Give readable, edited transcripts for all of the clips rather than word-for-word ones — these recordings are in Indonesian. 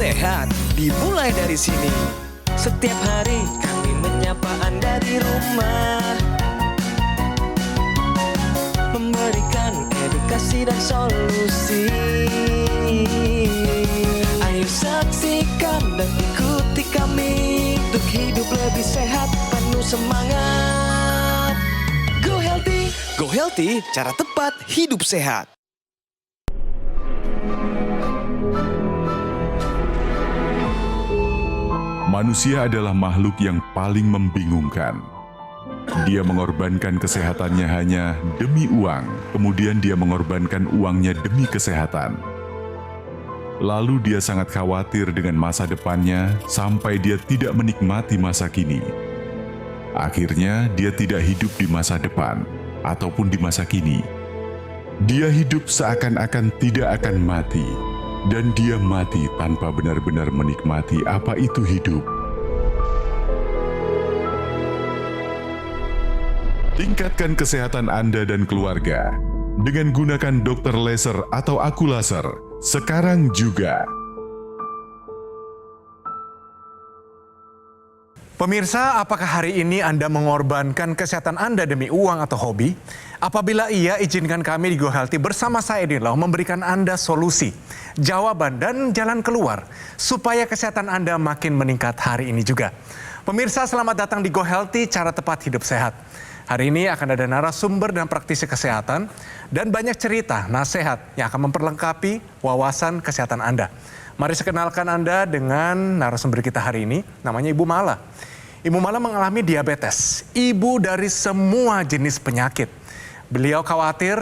sehat dimulai dari sini. Setiap hari kami menyapa Anda di rumah, memberikan edukasi dan solusi. Ayo saksikan dan ikuti kami untuk hidup lebih sehat, penuh semangat. Go Healthy, cara tepat hidup sehat. Manusia adalah makhluk yang paling membingungkan. Dia mengorbankan kesehatannya hanya demi uang, kemudian dia mengorbankan uangnya demi kesehatan. Lalu dia sangat khawatir dengan masa depannya sampai dia tidak menikmati masa kini. Akhirnya dia tidak hidup di masa depan ataupun di masa kini. Dia hidup seakan-akan tidak akan mati. Dan dia mati tanpa benar-benar menikmati apa itu hidup. Tingkatkan kesehatan Anda dan keluarga dengan gunakan dokter laser atau aku laser sekarang juga. Pemirsa, apakah hari ini Anda mengorbankan kesehatan Anda demi uang atau hobi? Apabila iya, izinkan kami di Go Healthy bersama saya Edinlau memberikan Anda solusi, jawaban dan jalan keluar supaya kesehatan Anda makin meningkat hari ini juga. Pemirsa, selamat datang di Go Healthy, cara tepat hidup sehat. Hari ini akan ada narasumber dan praktisi kesehatan dan banyak cerita, nasihat yang akan memperlengkapi wawasan kesehatan Anda. Mari saya kenalkan Anda dengan narasumber kita hari ini, namanya Ibu Mala. Ibu Mala mengalami diabetes, ibu dari semua jenis penyakit. Beliau khawatir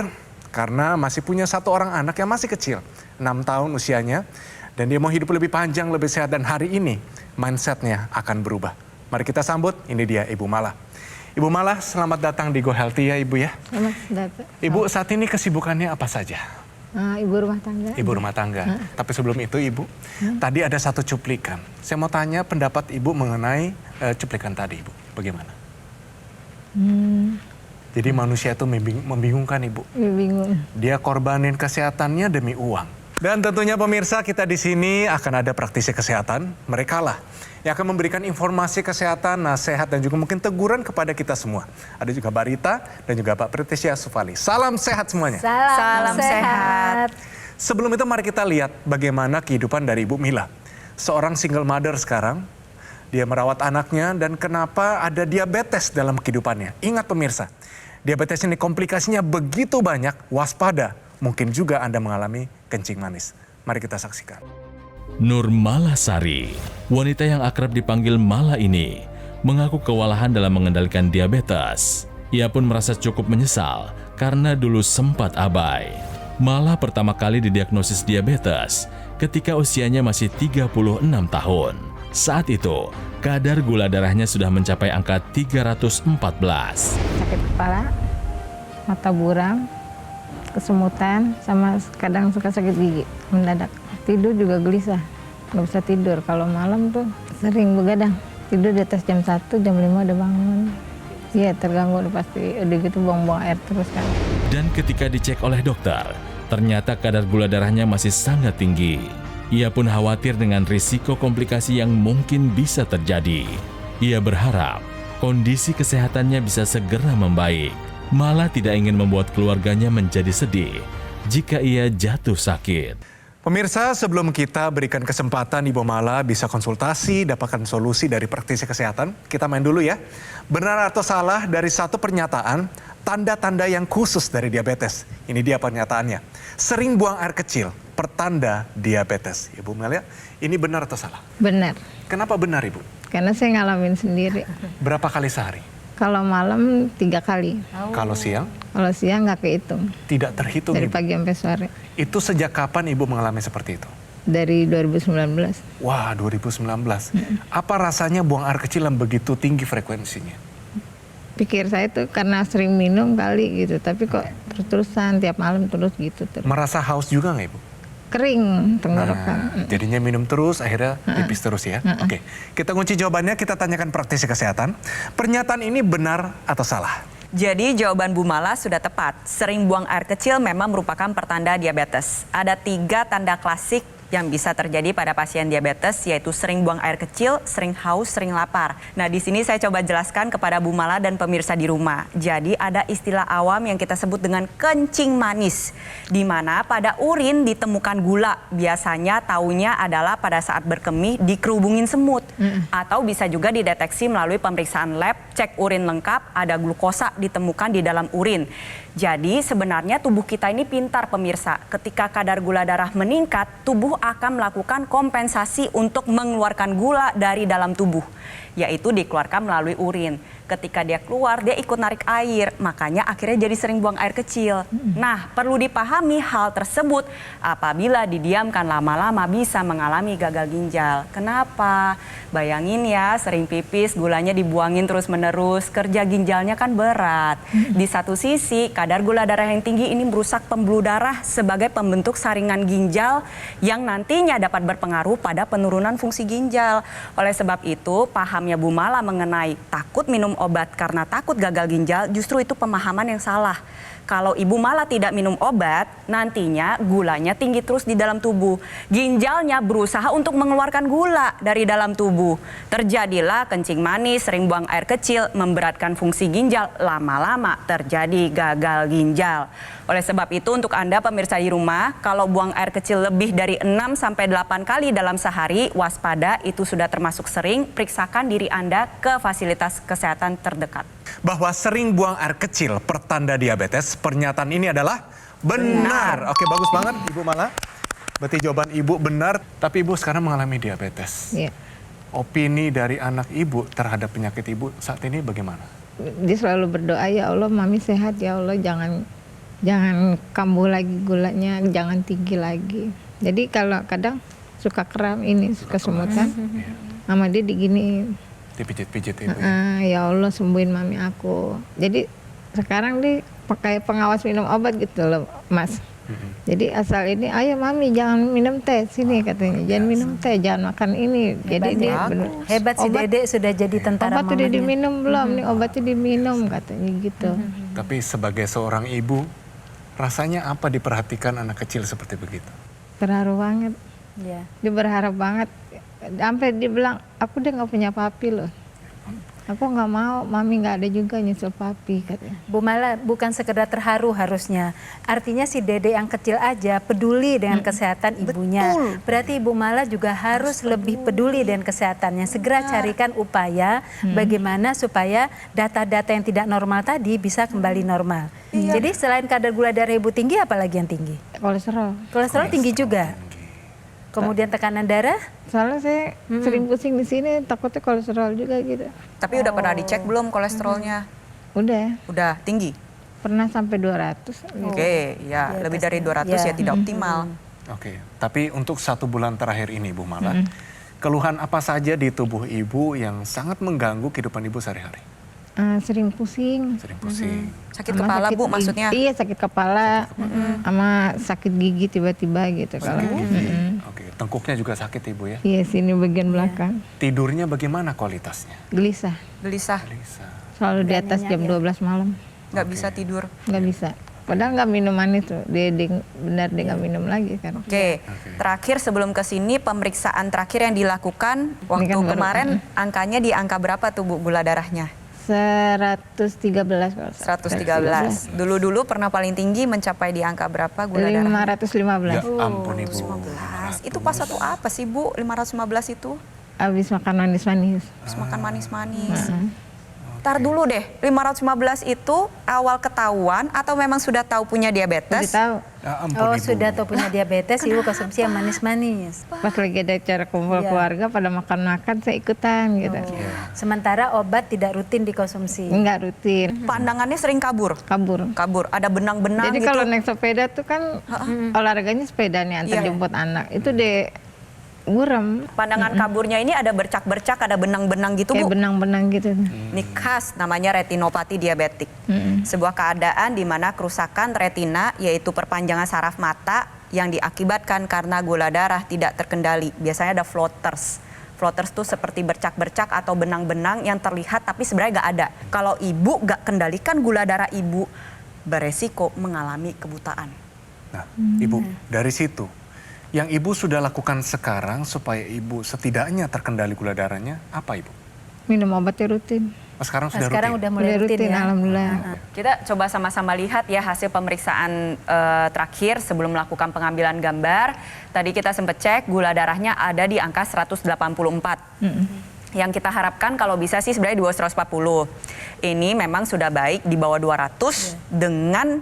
karena masih punya satu orang anak yang masih kecil, 6 tahun usianya. Dan dia mau hidup lebih panjang, lebih sehat, dan hari ini mindsetnya akan berubah. Mari kita sambut, ini dia Ibu Mala. Ibu Mala, selamat datang di Go Healthy ya Ibu ya. Selamat datang. Ibu, saat ini kesibukannya apa saja? Ibu rumah tangga. Ibu rumah tangga. Tapi sebelum itu Ibu, tadi ada satu cuplikan. Saya mau tanya pendapat Ibu mengenai cuplikan tadi Ibu. Bagaimana? Jadi manusia itu membingungkan Ibu. Bingung. Dia korbanin kesehatannya demi uang. Dan tentunya pemirsa, kita di sini akan ada praktisi kesehatan. Mereka lah yang akan memberikan informasi kesehatan, nasihat, dan juga mungkin teguran kepada kita semua. Ada juga Mbak Rita dan juga Pak Pritisya Sufali. Salam sehat semuanya. Salam sehat. Sebelum itu mari kita lihat bagaimana kehidupan dari Ibu Mila. Seorang single mother sekarang, dia merawat anaknya dan kenapa ada diabetes dalam kehidupannya. Ingat pemirsa, diabetes ini komplikasinya begitu banyak, waspada. Mungkin juga Anda mengalami kencing manis. Mari kita saksikan. Nur Malasari, wanita yang akrab dipanggil Mala ini, mengaku kewalahan dalam mengendalikan diabetes. Ia pun merasa cukup menyesal karena dulu sempat abai. Mala pertama kali didiagnosis diabetes ketika usianya masih 36 tahun. Saat itu, kadar gula darahnya sudah mencapai angka 314. Sakit kepala, mata buram, kesemutan, sama kadang suka sakit gigi mendadak. Tidur juga gelisah, nggak bisa tidur. Kalau malam tuh sering begadang. Tidur di atas jam 1, jam 5 udah bangun. Iya, terganggu udah pasti. Udah gitu buang-buang air terus kan. Dan ketika dicek oleh dokter, ternyata kadar gula darahnya masih sangat tinggi. Ia pun khawatir dengan risiko komplikasi yang mungkin bisa terjadi. Ia berharap kondisi kesehatannya bisa segera membaik. Malah tidak ingin membuat keluarganya menjadi sedih jika ia jatuh sakit. Pemirsa, sebelum kita berikan kesempatan Ibu Mala bisa konsultasi, dapatkan solusi dari praktisi kesehatan, kita main dulu ya. Benar atau salah dari satu pernyataan, tanda-tanda yang khusus dari diabetes. Ini dia pernyataannya. Sering buang air kecil, pertanda diabetes. Ibu Mala, ini benar atau salah? Benar. Kenapa benar Ibu? Karena saya ngalamin sendiri. Berapa kali sehari? Kalau malam 3 kali. Kalau siang? Kalau siang nggak kehitung. Tidak terhitung Dari Ibu. pagi sampai sore. Itu sejak kapan Ibu mengalami seperti itu? Dari 2019. Wah, 2019. Apa rasanya buang air kecil yang begitu tinggi frekuensinya? Pikir saya tuh karena sering minum kali gitu. Tapi kok terus-terusan tiap malam terus gitu. Terus. Merasa haus juga nggak Ibu? Kering tenggorokan. Jadinya minum terus, akhirnya tipis terus ya. Oke, kita kunci jawabannya, kita tanyakan praktisi kesehatan. Pernyataan ini benar atau salah? Jadi jawaban Bu Mala sudah tepat. Sering buang air kecil memang merupakan pertanda diabetes. Ada 3 tanda klasik yang bisa terjadi pada pasien diabetes, yaitu sering buang air kecil, sering haus, sering lapar. Nah, di sini saya coba jelaskan kepada Bu Mala dan pemirsa di rumah. Jadi ada istilah awam yang kita sebut dengan kencing manis, di mana pada urin ditemukan gula. Biasanya taunya adalah pada saat berkemih dikerubungin semut, atau bisa juga dideteksi melalui pemeriksaan lab, cek urin lengkap, ada glukosa ditemukan di dalam urin. Jadi sebenarnya tubuh kita ini pintar pemirsa. Ketika kadar gula darah meningkat, tubuh akan melakukan kompensasi untuk mengeluarkan gula dari dalam tubuh, yaitu dikeluarkan melalui urin. Ketika dia keluar, dia ikut narik air, makanya akhirnya jadi sering buang air kecil. Nah, perlu dipahami hal tersebut apabila didiamkan lama-lama bisa mengalami gagal ginjal. Kenapa? Bayangin ya, sering pipis, gulanya dibuangin terus-menerus, kerja ginjalnya kan berat. Di satu sisi, kadar gula darah yang tinggi ini merusak pembuluh darah sebagai pembentuk saringan ginjal yang nantinya dapat berpengaruh pada penurunan fungsi ginjal. Oleh sebab itu, pahamnya Bu Mala mengenai takut minum obat karena takut gagal ginjal, justru itu pemahaman yang salah. Kalau Ibu Mala tidak minum obat, nantinya gulanya tinggi terus di dalam tubuh. Ginjalnya berusaha untuk mengeluarkan gula dari dalam tubuh. Terjadilah kencing manis, sering buang air kecil, memberatkan fungsi ginjal, lama-lama terjadi gagal ginjal. Oleh sebab itu untuk Anda pemirsa di rumah, kalau buang air kecil lebih dari 6-8 kali dalam sehari, waspada, itu sudah termasuk sering, periksakan diri Anda ke fasilitas kesehatan terdekat. Bahwa sering buang air kecil pertanda diabetes, pernyataan ini adalah benar. Oke, bagus banget Ibu Mala. Berarti jawaban Ibu benar, tapi Ibu sekarang mengalami diabetes. Iya. Opini dari anak Ibu terhadap penyakit Ibu saat ini bagaimana? Dia selalu berdoa, ya Allah mami sehat, ya Allah jangan kambuh lagi gulanya, jangan tinggi lagi. Jadi kalau kadang suka kram ini, suka semutan, sama dia diginiin. Dipijit-pijit Ibu. Ya Allah sembuhin mami aku. Jadi sekarang dia pakai pengawas minum obat gitu loh Mas. Jadi asal ini, ayo mami jangan minum teh sini katanya, jangan minum teh, jangan makan ini. Jadi dia bener. Hebat si Obat- Dede sudah jadi tentara Obat udah mamanya. diminum belum? Nih obatnya diminum katanya gitu. Tapi sebagai seorang ibu, rasanya apa diperhatikan anak kecil seperti begitu? Terharu banget. Ya. Dia berharap banget. Sampai dia bilang, aku udah nggak punya papi loh. Aku nggak mau, mami nggak ada juga nyusul papi katanya. Bu Mala bukan sekedar terharu harusnya. Artinya si Dede yang kecil aja peduli dengan kesehatan ibunya. Berarti Ibu Mala juga harus lebih peduli dengan kesehatannya. Segera carikan upaya bagaimana supaya data-data yang tidak normal tadi bisa kembali normal. Jadi selain kadar gula darah Ibu tinggi, apalagi yang tinggi? Kolesterol. Kolesterol tinggi juga. Kemudian tekanan darah? Soalnya saya sering pusing di sini, takutnya kolesterol juga gitu. Tapi udah pernah dicek belum kolesterolnya? Udah, Udah tinggi? pernah sampai 200. Oke, ya lebih dari 200 ya tidak optimal. Oke, tapi untuk 1 bulan terakhir ini Bu Mala, keluhan apa saja di tubuh Ibu yang sangat mengganggu kehidupan Ibu sehari-hari? Sering pusing. Sering pusing. Sakit Sama kepala sakit Bu gigi. maksudnya? Iya sakit kepala, sama sakit gigi tiba-tiba gitu. Kalau Oke, tengkuknya juga sakit Ibu ya. iya sini bagian belakang, Tidurnya bagaimana kualitasnya? gelisah. Gelisah, Gelisah. Selalu di atas jam 12 malam, nggak bisa tidur. nggak bisa. Padahal nggak minum manis tuh, benar dia nggak minum lagi kan. Oke, terakhir sebelum ke sini pemeriksaan terakhir yang dilakukan waktu kan baru- kemarin angkanya di angka berapa tuh Bu gula darahnya? 113 kalau 113. Dulu-dulu pernah paling tinggi mencapai di angka berapa gula darah? Ya 515. ampun Ibu. 15. Itu pas satu apa sih Bu? 515 itu? Habis makan manis-manis. Terus makan manis-manis. Ntar dulu deh, 515 itu awal ketahuan atau memang sudah tahu punya Udah diabetes? tahu, Ya ampun Oh Ibu. sudah tahu punya diabetes, Ibu konsumsi yang manis-manis. pas lagi ada acara kumpul Iya. keluarga pada makan-makan saya ikutan gitu. Sementara obat tidak rutin dikonsumsi. Enggak rutin, Pandangannya sering kabur. kabur. Ada benang-benang Jadi gitu. kalau naik sepeda tuh kan olahraganya sepeda nih, antar Iya. jemput anak. Itu deh buram, Pandangan kaburnya ini ada bercak-bercak, ada benang-benang gitu kayak Bu. benang-benang gitu. Ini khas namanya retinopati diabetik. Sebuah keadaan di mana kerusakan retina yaitu perpanjangan saraf mata yang diakibatkan karena gula darah tidak terkendali. Biasanya ada floaters. Floaters tuh seperti bercak-bercak atau benang-benang yang terlihat tapi sebenarnya nggak ada. Kalau ibu nggak kendalikan gula darah ibu, beresiko mengalami kebutaan. Nah, Ibu, dari situ Yang Ibu sudah lakukan sekarang supaya Ibu setidaknya terkendali gula darahnya, apa Ibu? Minum obatnya rutin. Oh, sekarang sudah Sekarang rutin? udah mulai rutin ya. Alhamdulillah. Kita coba sama-sama lihat ya hasil pemeriksaan terakhir sebelum melakukan pengambilan gambar. Tadi kita sempat cek gula darahnya ada di angka 184. Yang kita harapkan kalau bisa sih sebenarnya 240. Ini memang sudah baik di bawah 200 dengan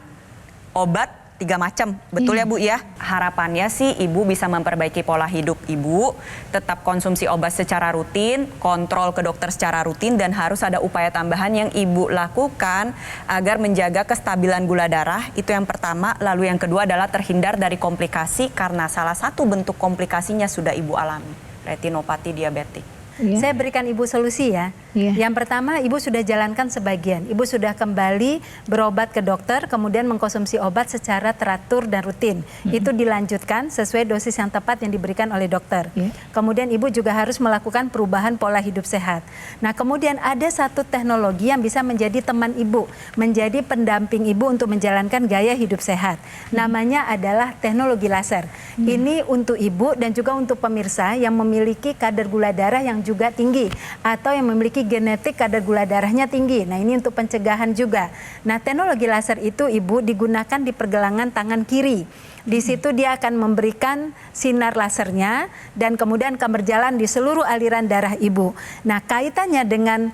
obat 3 macam. Betul ya Bu ya? Harapannya sih Ibu bisa memperbaiki pola hidup Ibu, tetap konsumsi obat secara rutin, kontrol ke dokter secara rutin, dan harus ada upaya tambahan yang Ibu lakukan agar menjaga kestabilan gula darah. Itu yang pertama. Lalu yang kedua adalah terhindar dari komplikasi karena salah satu bentuk komplikasinya sudah Ibu alami, retinopati diabetik. Iya. Saya berikan Ibu solusi ya. Iya. Yang pertama, Ibu sudah jalankan sebagian. Ibu sudah kembali berobat ke dokter, kemudian mengkonsumsi obat secara teratur dan rutin. Itu dilanjutkan sesuai dosis yang tepat yang diberikan oleh dokter. Iya. Kemudian Ibu juga harus melakukan perubahan pola hidup sehat. Nah, kemudian ada satu teknologi yang bisa menjadi teman Ibu, menjadi pendamping Ibu untuk menjalankan gaya hidup sehat. Namanya adalah teknologi laser. Ini untuk Ibu dan juga untuk pemirsa yang memiliki kadar gula darah yang juga tinggi atau yang memiliki genetik kadar gula darahnya tinggi. Nah, ini untuk pencegahan juga. Nah, teknologi laser itu Ibu digunakan di pergelangan tangan kiri. Di situ dia akan memberikan sinar lasernya dan kemudian akan berjalan di seluruh aliran darah Ibu. Nah, kaitannya dengan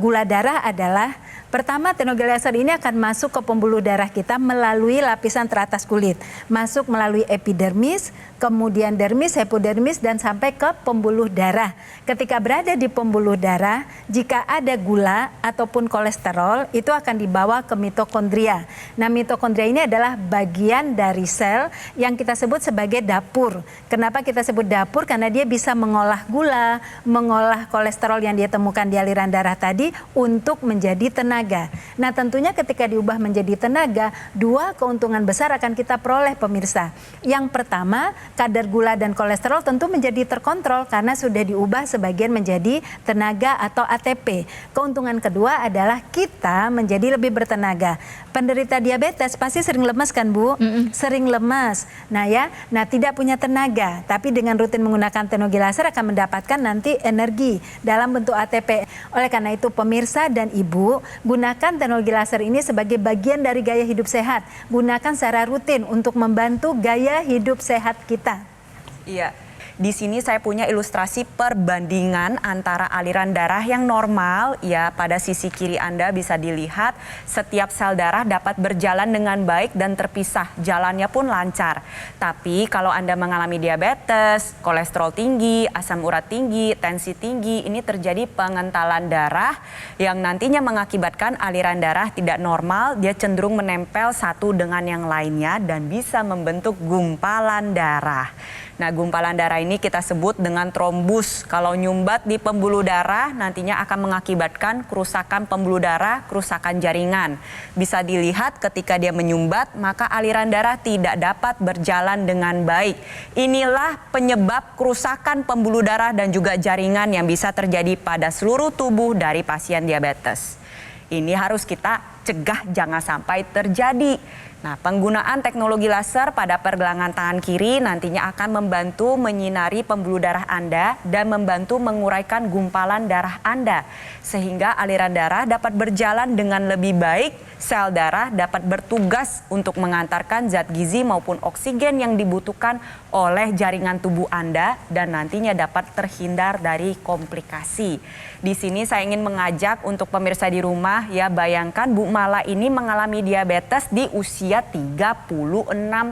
gula darah adalah pertama, teknologi laser ini akan masuk ke pembuluh darah kita melalui lapisan teratas kulit. Masuk melalui epidermis, kemudian dermis, hipodermis, dan sampai ke pembuluh darah. Ketika berada di pembuluh darah, jika ada gula ataupun kolesterol, itu akan dibawa ke mitokondria. Nah, mitokondria ini adalah bagian dari sel yang kita sebut sebagai dapur. Kenapa kita sebut dapur? Karena dia bisa mengolah gula, mengolah kolesterol yang dia temukan di aliran darah tadi untuk menjadi tenaga. Nah, tentunya ketika diubah menjadi tenaga, 2 keuntungan besar akan kita peroleh pemirsa. Yang pertama, kadar gula dan kolesterol tentu menjadi terkontrol karena sudah diubah sebagian menjadi tenaga atau ATP. Keuntungan kedua adalah kita menjadi lebih bertenaga. Penderita diabetes pasti sering lemas kan Bu? Sering lemas. Nah ya, tidak punya tenaga. Tapi dengan rutin menggunakan teknologi laser akan mendapatkan nanti energi dalam bentuk ATP. Oleh karena itu pemirsa dan Ibu, gunakan teknologi laser ini sebagai bagian dari gaya hidup sehat. Gunakan secara rutin untuk membantu gaya hidup sehat kita. Iya. Di sini saya punya ilustrasi perbandingan antara aliran darah yang normal, ya pada sisi kiri Anda bisa dilihat setiap sel darah dapat berjalan dengan baik dan terpisah, jalannya pun lancar. Tapi kalau Anda mengalami diabetes, kolesterol tinggi, asam urat tinggi, tensi tinggi, ini terjadi pengentalan darah yang nantinya mengakibatkan aliran darah tidak normal, dia cenderung menempel satu dengan yang lainnya dan bisa membentuk gumpalan darah. Nah, gumpalan darah ini kita sebut dengan trombus. Kalau nyumbat di pembuluh darah nantinya akan mengakibatkan kerusakan pembuluh darah, kerusakan jaringan. Bisa dilihat ketika dia menyumbat, maka aliran darah tidak dapat berjalan dengan baik. Inilah penyebab kerusakan pembuluh darah dan juga jaringan yang bisa terjadi pada seluruh tubuh dari pasien diabetes. Ini harus kita cegah jangan sampai terjadi. Nah, penggunaan teknologi laser pada pergelangan tangan kiri nantinya akan membantu menyinari pembuluh darah Anda dan membantu menguraikan gumpalan darah Anda. Sehingga aliran darah dapat berjalan dengan lebih baik, sel darah dapat bertugas untuk mengantarkan zat gizi maupun oksigen yang dibutuhkan oleh jaringan tubuh Anda dan nantinya dapat terhindar dari komplikasi. Di sini saya ingin mengajak untuk pemirsa di rumah, ya bayangkan Bu Mala ini mengalami diabetes di usia 36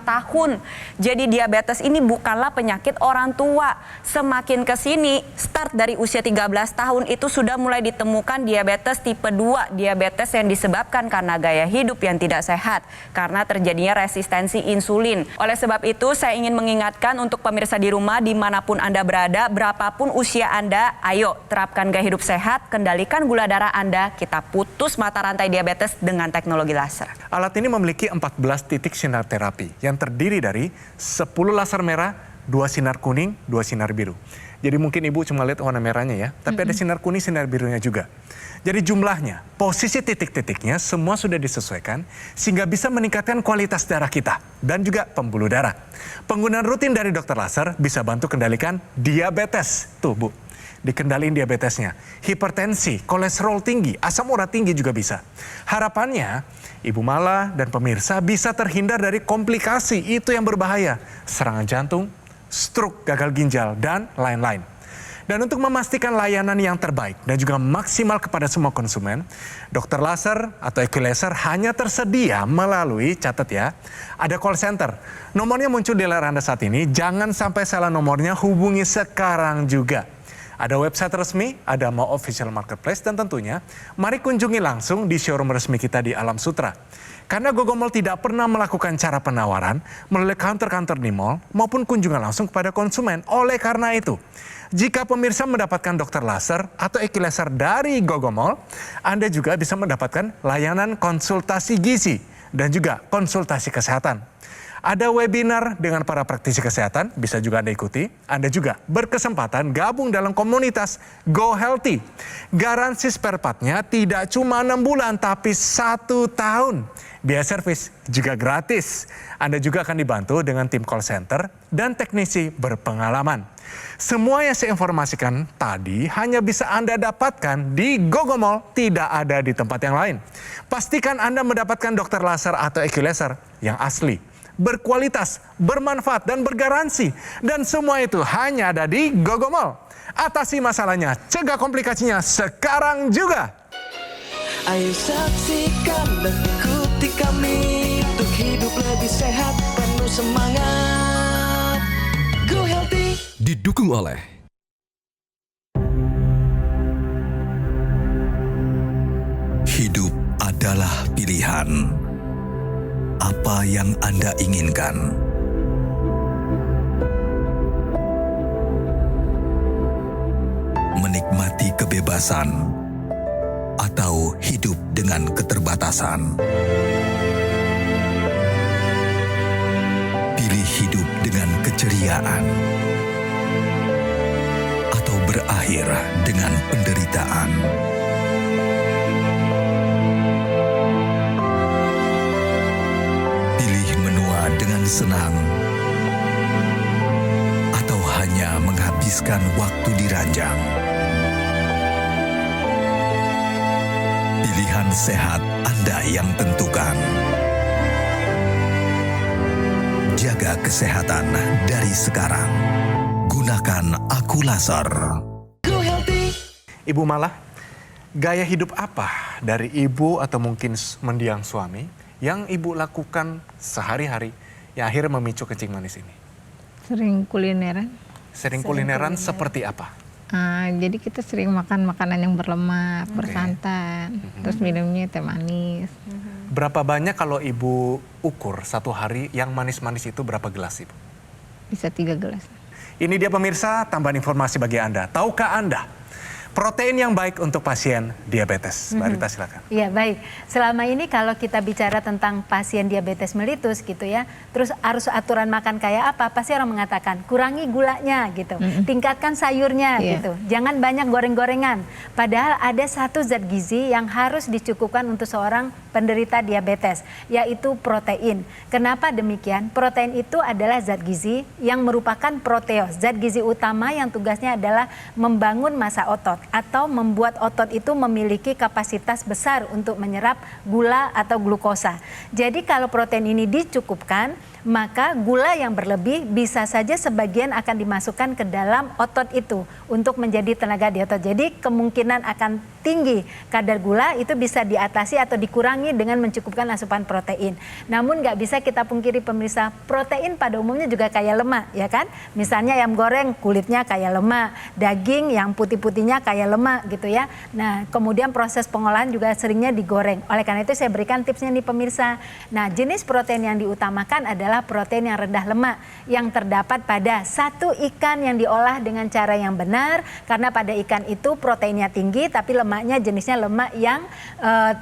tahun. Jadi diabetes ini bukanlah penyakit orang tua. Semakin ke sini, start dari usia 13 tahun itu sudah mulai ditemukan diabetes tipe 2, diabetes yang disebabkan karena gaya hidup yang tidak sehat, karena terjadinya resistensi insulin. Oleh sebab itu, saya ingin mengingatkan untuk pemirsa di rumah dimanapun Anda berada, berapapun usia Anda, ayo terapkan gaya hidup sehat, kendalikan gula darah Anda, kita putus mata rantai diabetes dengan teknologi laser. Alat ini memiliki 14 titik sinar terapi yang terdiri dari 10 laser merah, 2 sinar kuning, 2 sinar biru. Jadi mungkin ibu cuma lihat warna merahnya ya, tapi ada sinar kuning, sinar birunya juga. Jadi jumlahnya, posisi titik-titiknya semua sudah disesuaikan sehingga bisa meningkatkan kualitas darah kita dan juga pembuluh darah. Penggunaan rutin dari dokter laser bisa bantu kendalikan diabetes. Tuh Bu, dikendaliin diabetesnya. Hipertensi, kolesterol tinggi, asam urat tinggi juga bisa. Harapannya, Ibu Mala dan pemirsa bisa terhindar dari komplikasi itu yang berbahaya. Serangan jantung, stroke, gagal ginjal, dan lain-lain. Dan untuk memastikan layanan yang terbaik dan juga maksimal kepada semua konsumen, dokter laser atau equilaser hanya tersedia melalui, catat ya, ada call center. Nomornya muncul di layar Anda saat ini, jangan sampai salah nomornya, hubungi sekarang juga. Ada website resmi, ada Mau Official Marketplace, dan tentunya mari kunjungi langsung di showroom resmi kita di Alam Sutra. Karena Gogomall tidak pernah melakukan cara penawaran melalui counter-counter di mall maupun kunjungan langsung kepada konsumen. Oleh karena itu, jika pemirsa mendapatkan dokter laser atau equilaser dari Gogomall, Anda juga bisa mendapatkan layanan konsultasi gizi dan juga konsultasi kesehatan. Ada webinar dengan para praktisi kesehatan, bisa juga Anda ikuti. Anda juga berkesempatan gabung dalam komunitas Go Healthy. Garansi spare part-nya tidak cuma 6 bulan, tapi 1 tahun. Biaya servis juga gratis. Anda juga akan dibantu dengan tim call center dan teknisi berpengalaman. Semua yang saya informasikan tadi hanya bisa Anda dapatkan di Gogomall, tidak ada di tempat yang lain. Pastikan Anda mendapatkan dokter laser atau equilaser yang asli, berkualitas, bermanfaat, dan bergaransi. Dan semua itu hanya ada di Gogomall. Atasi masalahnya, cegah komplikasinya sekarang juga. Ayo saksikan dan ikuti kami untuk hidup lebih sehat, penuh semangat. Go Healthy. Didukung oleh hidup adalah pilihan. Apa yang Anda inginkan? Menikmati kebebasan atau hidup dengan keterbatasan? Pilih hidup dengan keceriaan atau berakhir dengan penderitaan. Pilih menua dengan senang atau hanya menghabiskan waktu di ranjang. Pilihan sehat Anda yang tentukan. Jaga kesehatan dari sekarang. Gunakan Aku Laser. Go Healthy. Ibu Mala, gaya hidup apa dari ibu atau mungkin mendiang suami yang ibu lakukan sehari-hari yang akhirnya memicu kencing manis ini? Sering kulineran. Sering kulineran seperti apa? Jadi kita sering makan makanan yang berlemak, bersantan, terus minumnya teh manis. Berapa banyak kalau ibu ukur satu hari yang manis-manis itu berapa gelas ibu? Bisa 3 gelas. Ini dia pemirsa, tambahan informasi bagi Anda. Tahukah Anda protein yang baik untuk pasien diabetes? Mbak Rita silakan. Iya baik, selama ini kalau kita bicara tentang pasien diabetes mellitus gitu ya, terus harus aturan makan kayak apa, pasti orang mengatakan kurangi gulanya gitu, tingkatkan sayurnya gitu, jangan banyak goreng-gorengan. Padahal ada satu zat gizi yang harus dicukupkan untuk seorang penderita diabetes, yaitu protein. Kenapa demikian? Protein itu adalah zat gizi yang merupakan proteos, zat gizi utama yang tugasnya adalah membangun massa otot atau membuat otot itu memiliki kapasitas besar untuk menyerap gula atau glukosa. Jadi kalau protein ini dicukupkan, maka gula yang berlebih bisa saja sebagian akan dimasukkan ke dalam otot itu untuk menjadi tenaga di otot. Jadi kemungkinan akan tinggi kadar gula itu bisa diatasi atau dikurangi dengan mencukupkan asupan protein. Namun nggak bisa kita pungkiri pemirsa, protein pada umumnya juga kaya lemak, ya kan? Misalnya ayam goreng kulitnya kaya lemak, daging yang putih-putihnya kaya lemak gitu ya. Nah kemudian proses pengolahan juga seringnya digoreng. Oleh karena itu saya berikan tipsnya nih pemirsa. Nah jenis protein yang diutamakan adalah adalah protein yang rendah lemak yang terdapat pada satu ikan yang diolah dengan cara yang benar, karena pada ikan itu proteinnya tinggi tapi lemaknya jenisnya lemak yang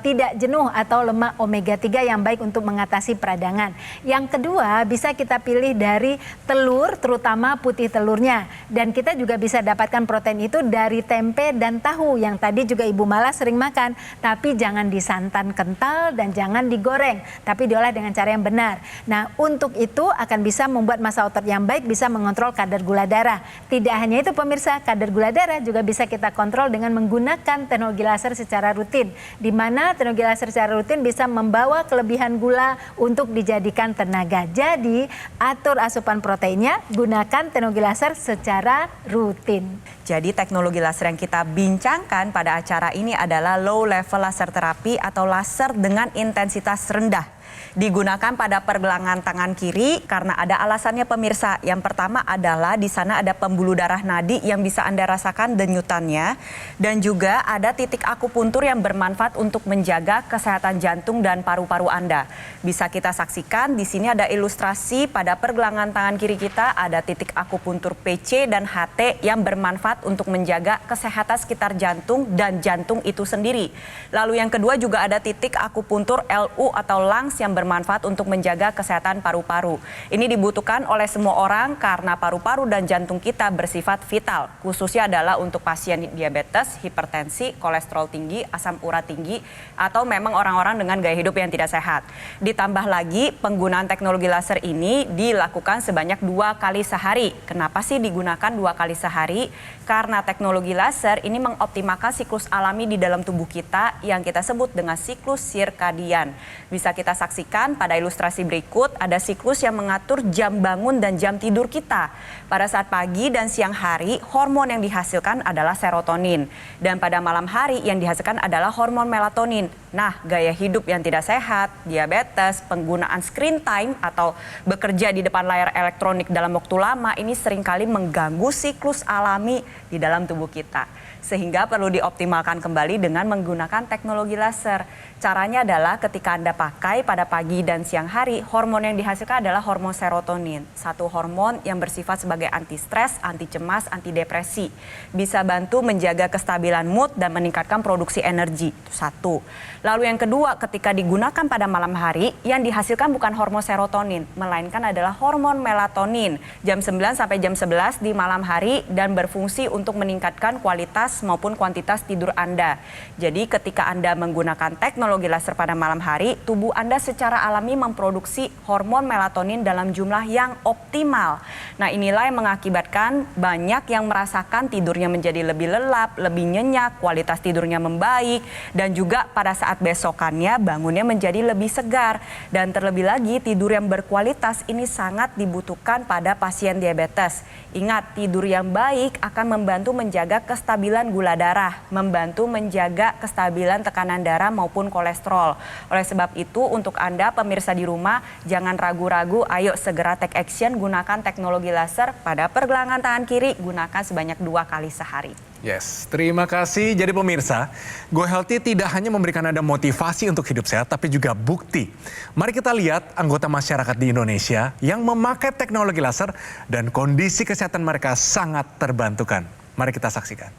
tidak jenuh atau lemak omega 3 yang baik untuk mengatasi peradangan. Yang kedua, bisa kita pilih dari telur, terutama putih telurnya, dan kita juga bisa dapatkan protein itu dari tempe dan tahu yang tadi juga Ibu Mala sering makan, tapi jangan disantan kental dan jangan digoreng, tapi diolah dengan cara yang benar. Nah, untuk itu akan bisa membuat massa otot yang baik, bisa mengontrol kadar gula darah. Tidak hanya itu pemirsa, kadar gula darah juga bisa kita kontrol dengan menggunakan teknologi laser secara rutin, di mana teknologi laser secara rutin bisa membawa kelebihan gula untuk dijadikan tenaga. Jadi, atur asupan proteinnya, gunakan teknologi laser secara rutin. Jadi teknologi laser yang kita bincangkan pada acara ini adalah low level laser terapi atau laser dengan intensitas rendah. Digunakan pada pergelangan tangan kiri karena ada alasannya pemirsa. Yang pertama adalah di sana ada pembuluh darah nadi yang bisa Anda rasakan denyutannya, dan juga ada titik akupuntur yang bermanfaat untuk menjaga kesehatan jantung dan paru-paru Anda. Bisa kita saksikan di sini ada ilustrasi pada pergelangan tangan kiri kita ada titik akupuntur PC dan HT yang bermanfaat untuk menjaga kesehatan sekitar jantung dan jantung itu sendiri. Lalu yang kedua juga ada titik akupuntur LU atau lungs yang bermanfaat untuk menjaga kesehatan paru-paru. Ini dibutuhkan oleh semua orang karena paru-paru dan jantung kita bersifat vital. Khususnya adalah untuk pasien diabetes, hipertensi, kolesterol tinggi, asam urat tinggi, atau memang orang-orang dengan gaya hidup yang tidak sehat. Ditambah lagi penggunaan teknologi laser ini dilakukan sebanyak 2 kali sehari. Kenapa sih digunakan 2 kali sehari? Karena teknologi laser ini mengoptimalkan siklus alami di dalam tubuh kita yang kita sebut dengan siklus sirkadian. Bisa kita saksikan pada ilustrasi berikut, ada siklus yang mengatur jam bangun dan jam tidur kita. Pada saat pagi dan siang hari, hormon yang dihasilkan adalah serotonin. Dan pada malam hari yang dihasilkan adalah hormon melatonin. Nah, gaya hidup yang tidak sehat, diabetes, penggunaan screen time atau bekerja di depan layar elektronik dalam waktu lama ini seringkali mengganggu siklus alami di dalam tubuh kita. Sehingga perlu dioptimalkan kembali dengan menggunakan teknologi laser. Caranya adalah ketika Anda pakai pada pagi dan siang hari, hormon yang dihasilkan adalah hormon serotonin. Satu hormon yang bersifat sebagai anti stres, anti cemas, anti depresi. Bisa bantu menjaga kestabilan mood dan meningkatkan produksi energi. Itu satu. Lalu yang kedua, ketika digunakan pada malam hari, yang dihasilkan bukan hormon serotonin, melainkan adalah hormon melatonin. Jam 9 sampai jam 11 di malam hari dan berfungsi untuk meningkatkan kualitas maupun kuantitas tidur Anda. Jadi ketika Anda menggunakan teknologi laser pada malam hari, tubuh Anda secara alami memproduksi hormon melatonin dalam jumlah yang optimal. Nah, inilah yang mengakibatkan banyak yang merasakan tidurnya menjadi lebih lelap, lebih nyenyak, kualitas tidurnya membaik, dan juga pada saat besokannya bangunnya menjadi lebih segar. Dan terlebih lagi, tidur yang berkualitas ini sangat dibutuhkan pada pasien diabetes. Ingat, tidur yang baik akan membantu menjaga kestabilan gula darah, membantu menjaga kestabilan tekanan darah maupun kolesterol. Oleh sebab itu, untuk Anda pemirsa di rumah, jangan ragu-ragu, ayo segera take action, gunakan teknologi laser pada pergelangan tangan kiri, gunakan sebanyak 2 kali sehari. Yes, terima kasih. Jadi pemirsa, Go Healthy tidak hanya memberikan Anda motivasi untuk hidup sehat, tapi juga bukti. Mari kita lihat anggota masyarakat di Indonesia yang memakai teknologi laser dan kondisi kesehatan mereka sangat terbantukan. Mari kita saksikan.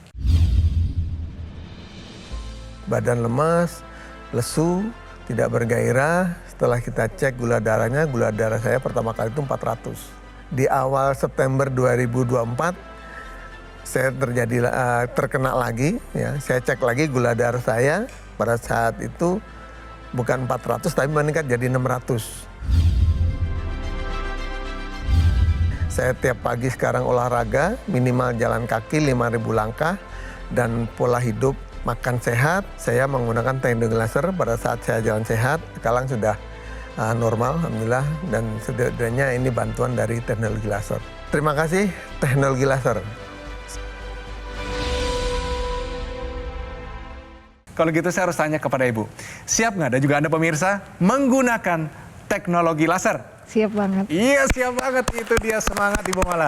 Badan lemas, lesu, tidak bergairah. Setelah kita cek gula darahnya, gula darah saya pertama kali itu 400. Di awal September 2024, saya terkena lagi, ya. Saya cek lagi gula darah saya pada saat itu bukan 400 tapi meningkat jadi 600. Saya tiap pagi sekarang olahraga, minimal jalan kaki 5.000 langkah, dan pola hidup makan sehat. Saya menggunakan teknologi laser pada saat saya jalan sehat, sekarang sudah normal, alhamdulillah, dan setidaknya ini bantuan dari teknologi laser. Terima kasih teknologi laser. Kalau gitu saya harus tanya kepada Ibu, siap nggak? Dan juga Anda pemirsa menggunakan teknologi laser? Siap banget. Iya, siap banget. Itu dia semangat Ibu Mala.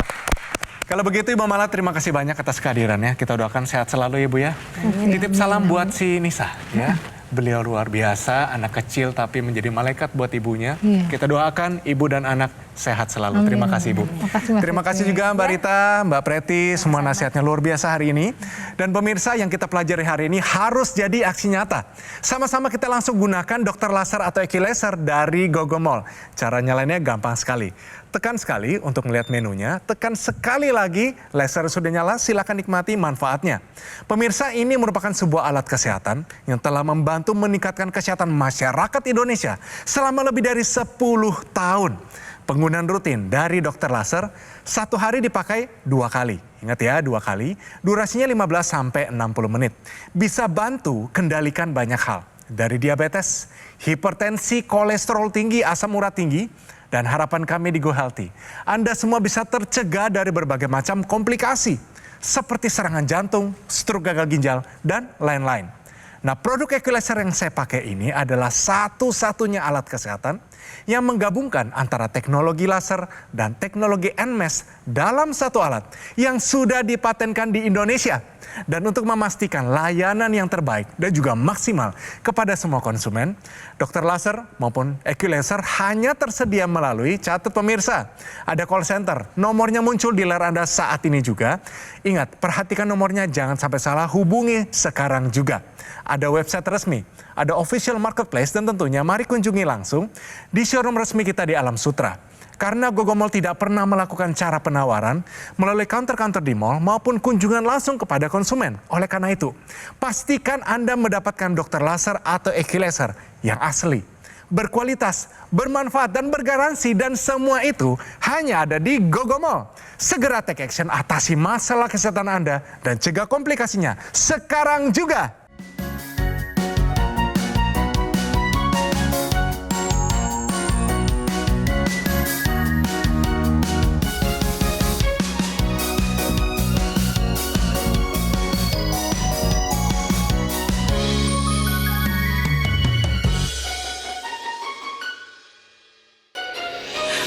Kalau begitu Ibu Mala, terima kasih banyak atas kehadirannya. Kita doakan sehat selalu Ibu ya. Titip salam buat si Nisa ya. Beliau luar biasa, anak kecil tapi menjadi malaikat buat ibunya. Iya. Kita doakan ibu dan anak sehat selalu. Amin. Terima kasih Ibu. Makasih, Mas Terima kasih Riti. juga Mbak Rita, Mbak Preti, semua nasihatnya luar biasa hari ini. Dan pemirsa, yang kita pelajari hari ini harus jadi aksi nyata. Sama-sama kita langsung gunakan dokter laser atau laser dari Gogomol. Cara nyalainnya gampang sekali. Tekan sekali untuk melihat menunya, tekan sekali lagi, laser sudah nyala, silakan nikmati manfaatnya. Pemirsa, ini merupakan sebuah alat kesehatan yang telah membantu meningkatkan kesehatan masyarakat Indonesia selama lebih dari 10 tahun. Penggunaan rutin dari dokter laser, satu hari dipakai 2 kali. Ingat ya, 2 kali, durasinya 15 sampai 60 menit. Bisa bantu kendalikan banyak hal. Dari diabetes, hipertensi, kolesterol tinggi, asam urat tinggi, dan harapan kami di Go Healthy, Anda semua bisa tercegah dari berbagai macam komplikasi, seperti serangan jantung, stroke gagal ginjal, dan lain-lain. Nah, produk equalizer yang saya pakai ini adalah satu-satunya alat kesehatan yang menggabungkan antara teknologi laser dan teknologi NMES dalam satu alat yang sudah dipatenkan di Indonesia. Dan untuk memastikan layanan yang terbaik dan juga maksimal kepada semua konsumen, dokter laser maupun equalizer hanya tersedia melalui, catat pemirsa, ada call center. Nomornya muncul di layar Anda saat ini juga. Ingat, perhatikan nomornya, jangan sampai salah, hubungi sekarang juga. Ada website resmi, ada official marketplace, dan tentunya mari kunjungi langsung di showroom resmi kita di Alam Sutra. Karena Gogomol tidak pernah melakukan cara penawaran melalui counter-counter di mall maupun kunjungan langsung kepada konsumen. Oleh karena itu, pastikan Anda mendapatkan dokter laser atau equalizer yang asli, berkualitas, bermanfaat, dan bergaransi. Dan semua itu hanya ada di Gogomol. Segera take action, atasi masalah kesehatan Anda dan cegah komplikasinya sekarang juga.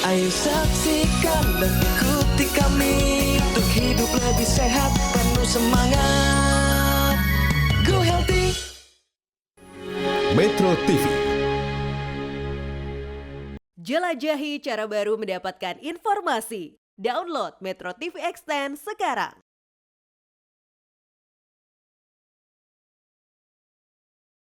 Ayo saksikan dan ikuti kami untuk hidup lebih sehat, penuh semangat. Go Healthy. Metro TV. Jelajahi cara baru mendapatkan informasi. Download Metro TV Extend sekarang.